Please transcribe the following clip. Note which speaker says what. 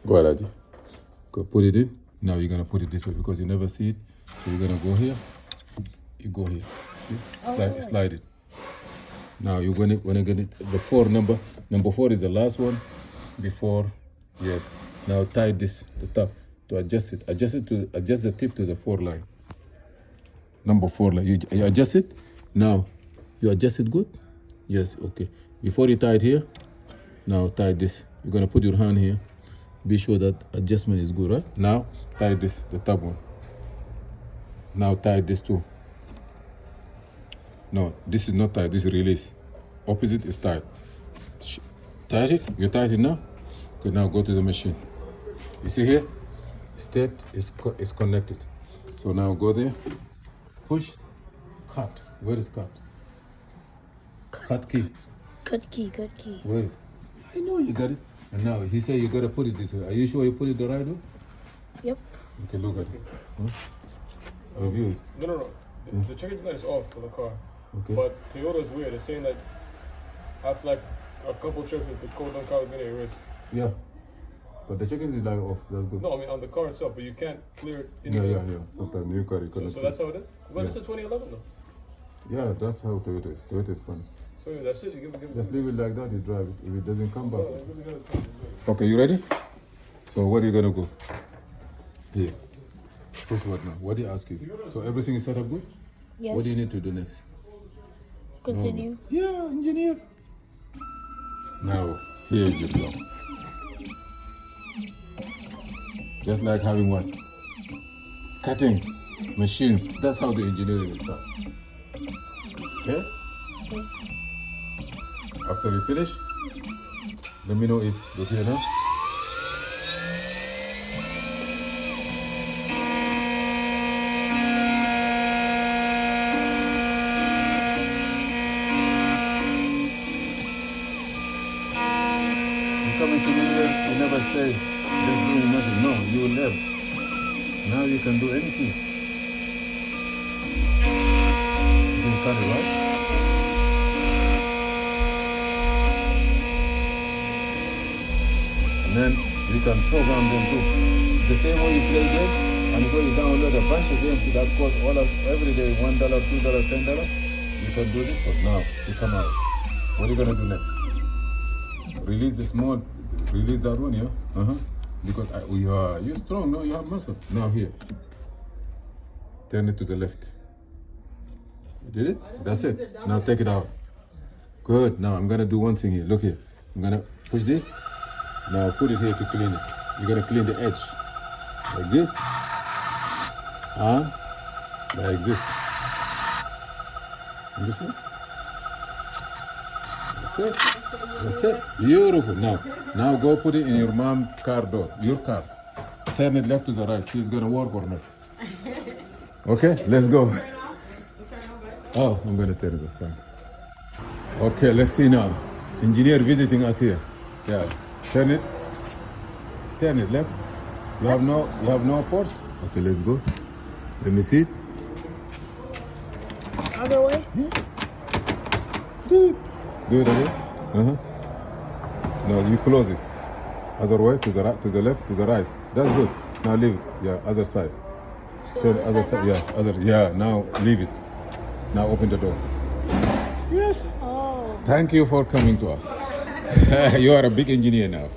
Speaker 1: Go ahead, Aji. Go put it in. Now you're gonna put it this way because you never see it. So you're gonna go here. You go here. See? Slide it. Now you're gonna get it. The four number 4 is the last one before. Yes. Now tie this the top to adjust it. Adjust the tip to the 4 line. Number 4 line. You adjust it. Now you adjust it good. Yes. Okay. Before you tie it here. Now tie this. You're gonna put your hand here. Be sure that adjustment is good, right? Now tie this, the top one. Now tie this too. No, this is not tight. This is release. Opposite is tight. Tight it. You tight it now. Okay. Now go to the machine. You see here, state is connected. So now go there. Push. Cut. Where is cut? Cut key.
Speaker 2: Cut key.
Speaker 1: Where is it? I know you got it. And now he said you gotta put it this way. Are you sure you put it the right way?
Speaker 2: Yep.
Speaker 1: Okay, look at it. Review it.
Speaker 3: No. The check engine light is off for the car.
Speaker 1: Okay.
Speaker 3: But Toyota is weird. They're saying that after like a couple trips, that the code on the car is gonna erase.
Speaker 1: Yeah. But the check engine light off. That's good.
Speaker 3: No, I mean on the car itself, but you can't clear it.
Speaker 1: Yeah. Sometimes you got it.
Speaker 3: So that's how it is. But
Speaker 1: Yeah.
Speaker 3: it's a 2011 though.
Speaker 1: Yeah, that's how Toyota is. Toyota is fun.
Speaker 3: So yeah, that's it. You give it.
Speaker 1: Just leave it like that. You drive it. If it doesn't come back.
Speaker 3: Oh, give it.
Speaker 1: Okay, you ready? So where are you gonna go? Here. Push what now? What do you ask you? So everything is set up good?
Speaker 2: Yes.
Speaker 1: What do you need to do next?
Speaker 2: Continue.
Speaker 1: Yeah, engineer. Now, here is your job. Just like having what? Cutting machines. That's how the engineering is done. Okay? After you finish, let me know if you're here now. Coming to me here, you never say, just doing nothing. No, you will live. Now you can do anything. It's in country, right? And then you can program them too. The same way you play game, and you go you download a bunch of games that cost every day $1, $2, $10. You can do this, but now you come out. What are you gonna do next? Release the small, release that one, yeah? Because you're strong, no? You have muscles. Now here. Turn it to the left. You did it? That's it. Now take it out. Good. Now I'm gonna do one thing here. Look here. I'm gonna push this. Now put it here to clean it. You're gonna clean the edge. Like this. And like this. You see? That's it. That's it. Beautiful. Now go put it in your mom's car door. Your car. Turn it left to the right. See it's gonna work or not. Okay, let's go. Oh, I'm gonna turn it aside. Okay, let's see now. Engineer visiting us here. Yeah. Turn it. Turn it left. You have no force? Okay, let's go. Let me see it.
Speaker 2: Other way?
Speaker 1: Do it again. No, you close it. Other way, to the right, to the left, to the right. That's good. Now leave it. Yeah, other side.
Speaker 2: So
Speaker 1: Turn
Speaker 2: other
Speaker 1: other
Speaker 2: side
Speaker 1: side. Yeah, now leave it. Now open the door. Yes.
Speaker 2: Oh.
Speaker 1: Thank you for coming to us. You are a big engineer now.